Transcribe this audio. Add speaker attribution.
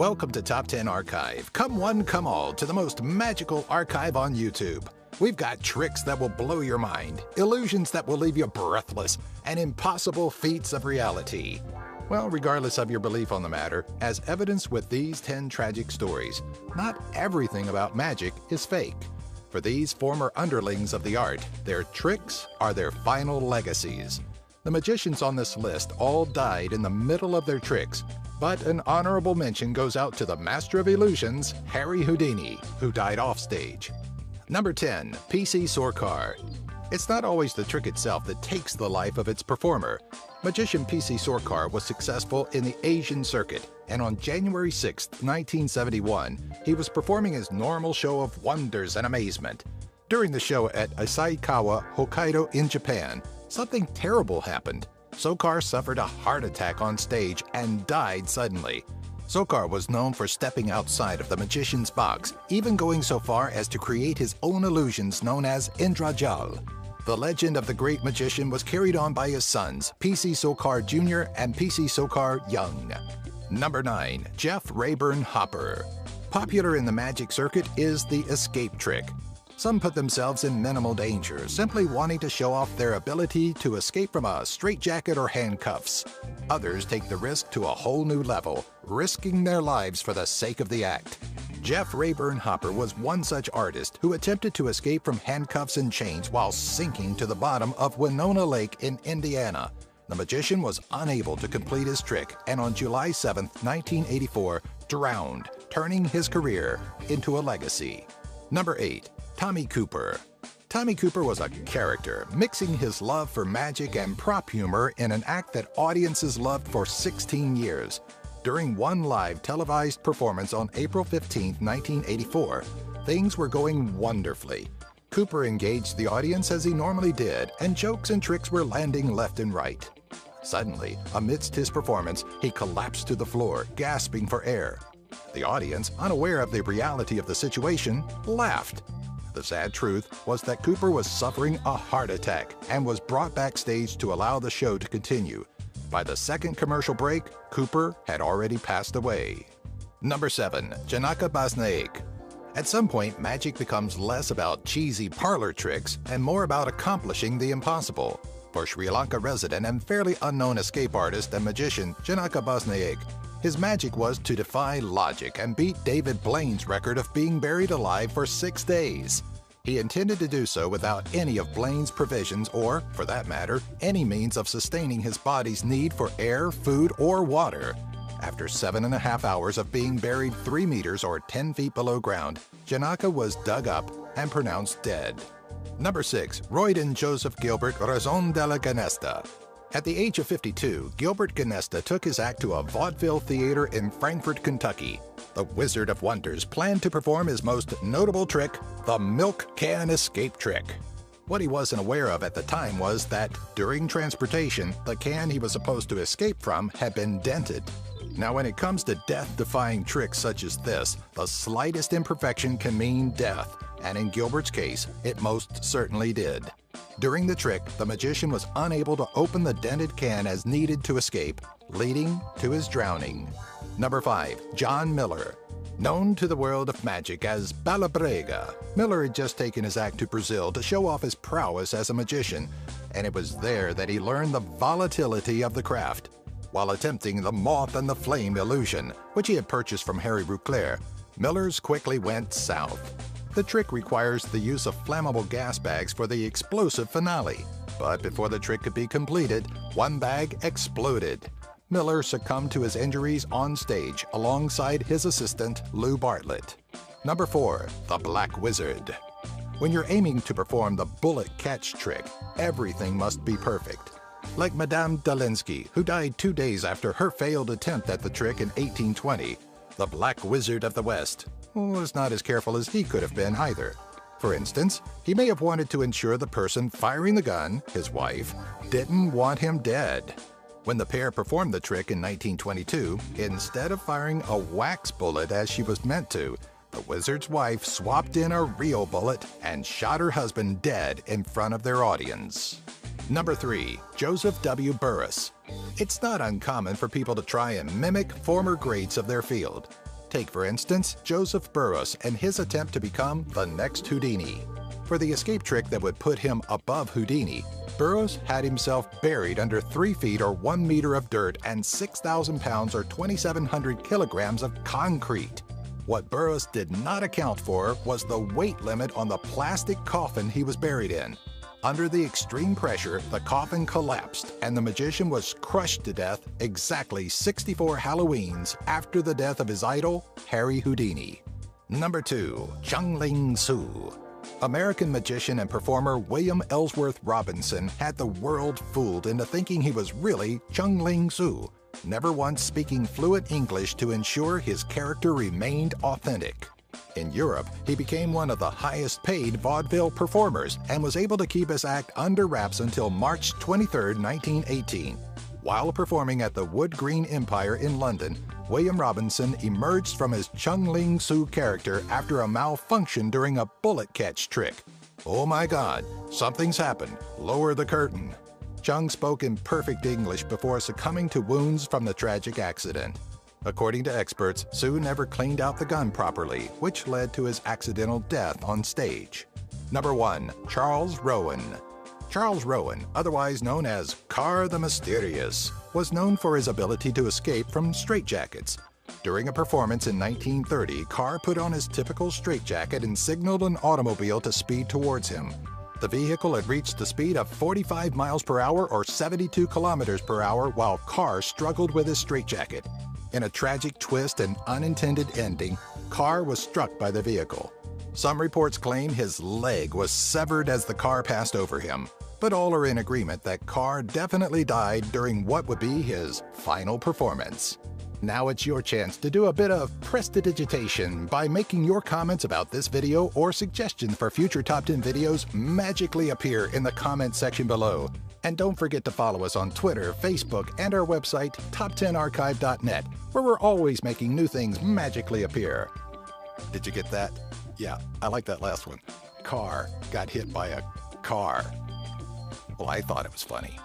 Speaker 1: Welcome to Top 10 Archive. Come one, come all to the most magical archive on YouTube. We've got tricks that will blow your mind, illusions that will leave you breathless, and impossible feats of reality. Well, regardless of your belief on the matter, as evidenced with these 10 tragic stories, not everything about magic is fake. For these former underlings of the art, their tricks are their final legacies. The magicians on this list all died in the middle of their tricks, but an honorable mention goes out to the master of illusions, Harry Houdini, who died offstage. Number 10. PC Sorcar. It's not always the trick itself that takes the life of its performer. Magician PC Sorcar was successful in the Asian circuit, and on January 6, 1971, he was performing his normal show of wonders and amazement. During the show at Asahikawa, Hokkaido in Japan, something terrible happened. Sorcar suffered a heart attack on stage and died suddenly. Sorcar was known for stepping outside of the magician's box, even going so far as to create his own illusions known as Indrajal. The legend of the great magician was carried on by his sons, PC Sorcar Jr. and PC Sorcar Young. Number 9. Jeff Rayburn Hopper. Popular in the magic circuit is the escape trick. Some put themselves in minimal danger, simply wanting to show off their ability to escape from a straitjacket or handcuffs. Others take the risk to a whole new level, risking their lives for the sake of the act. Jeff Rayburn Hopper was one such artist who attempted to escape from handcuffs and chains while sinking to the bottom of Winona Lake in Indiana. The magician was unable to complete his trick and on July 7, 1984, drowned, turning his career into a legacy. Number 8. Tommy Cooper. Tommy Cooper was a character, mixing his love for magic and prop humor in an act that audiences loved for 16 years. During one live televised performance on April 15, 1984, things were going wonderfully. Cooper engaged the audience as he normally did, and jokes and tricks were landing left and right. Suddenly, amidst his performance, he collapsed to the floor, gasping for air. The audience, unaware of the reality of the situation, laughed. The sad truth was that Cooper was suffering a heart attack and was brought backstage to allow the show to continue. By the second commercial break, Cooper had already passed away. Number 7. Janaka Basnaik. At some point, magic becomes less about cheesy parlor tricks and more about accomplishing the impossible. For Sri Lanka resident and fairly unknown escape artist and magician Janaka Basnaik, his magic was to defy logic and beat David Blaine's record of being buried alive for 6 days. He intended to do so without any of Blaine's provisions or, for that matter, any means of sustaining his body's need for air, food, or water. After 7.5 hours of being buried 3 meters or 10 feet below ground, Janaka was dug up and pronounced dead. Number 6. Royden Joseph Gilbert Razon de la Ganesta. At the age of 52, Gilbert Ganesta took his act to a vaudeville theater in Frankfort, Kentucky. The Wizard of Wonders planned to perform his most notable trick, the milk can escape trick. What he wasn't aware of at the time was that, during transportation, the can he was supposed to escape from had been dented. Now, when it comes to death-defying tricks such as this, the slightest imperfection can mean death, and in Gilbert's case, it most certainly did. During the trick, the magician was unable to open the dented can as needed to escape, leading to his drowning. Number 5. John Miller. Known to the world of magic as Balabrega, Miller had just taken his act to Brazil to show off his prowess as a magician, and it was there that he learned the volatility of the craft. While attempting the moth and the flame illusion, which he had purchased from Harry Rouclair, Miller's quickly went south. The trick requires the use of flammable gas bags for the explosive finale. But before the trick could be completed, one bag exploded. Miller succumbed to his injuries on stage alongside his assistant, Lou Bartlett. Number 4. The Black Wizard. When you're aiming to perform the bullet catch trick, everything must be perfect. Like Madame Dalinsky, who died 2 days after her failed attempt at the trick in 1820, the Black Wizard of the West was not as careful as he could have been either. For instance, he may have wanted to ensure the person firing the gun, his wife, didn't want him dead. When the pair performed the trick in 1922, instead of firing a wax bullet as she was meant to, the wizard's wife swapped in a real bullet and shot her husband dead in front of their audience. Number 3. Joseph W. Burris. It's not uncommon for people to try and mimic former greats of their field. Take, for instance, Joseph Burroughs and his attempt to become the next Houdini. For the escape trick that would put him above Houdini, Burroughs had himself buried under 3 feet or 1 meter of dirt and 6,000 pounds or 2,700 kilograms of concrete. What Burroughs did not account for was the weight limit on the plastic coffin he was buried in. Under the extreme pressure, the coffin collapsed and the magician was crushed to death exactly 64 Halloweens after the death of his idol, Harry Houdini. Number 2. Chung Ling Soo. American magician and performer William Ellsworth Robinson had the world fooled into thinking he was really Chung Ling Soo, never once speaking fluent English to ensure his character remained authentic. In Europe, he became one of the highest-paid vaudeville performers and was able to keep his act under wraps until March 23, 1918. While performing at the Wood Green Empire in London, William Robinson emerged from his Chung Ling Soo character after a malfunction during a bullet catch trick. "Oh my God, something's happened. Lower the curtain." Chung spoke in perfect English before succumbing to wounds from the tragic accident. According to experts, Soo never cleaned out the gun properly, which led to his accidental death on stage. Number 1. Charles Rowan. Charles Rowan, otherwise known as Carr the Mysterious, was known for his ability to escape from straitjackets. During a performance in 1930, Carr put on his typical straitjacket and signaled an automobile to speed towards him. The vehicle had reached the speed of 45 miles per hour or 72 kilometers per hour while Carr struggled with his straitjacket. In a tragic twist and unintended ending, Carr was struck by the vehicle. Some reports claim his leg was severed as the car passed over him, but all are in agreement that Carr definitely died during what would be his final performance. Now it's your chance to do a bit of prestidigitation by making your comments about this video or suggestions for future Top 10 videos magically appear in the comment section below. And don't forget to follow us on Twitter, Facebook, and our website, top10archive.net, where we're always making new things magically appear. Did you get that? Yeah, I like that last one. Carr got hit by a car. Well, I thought it was funny.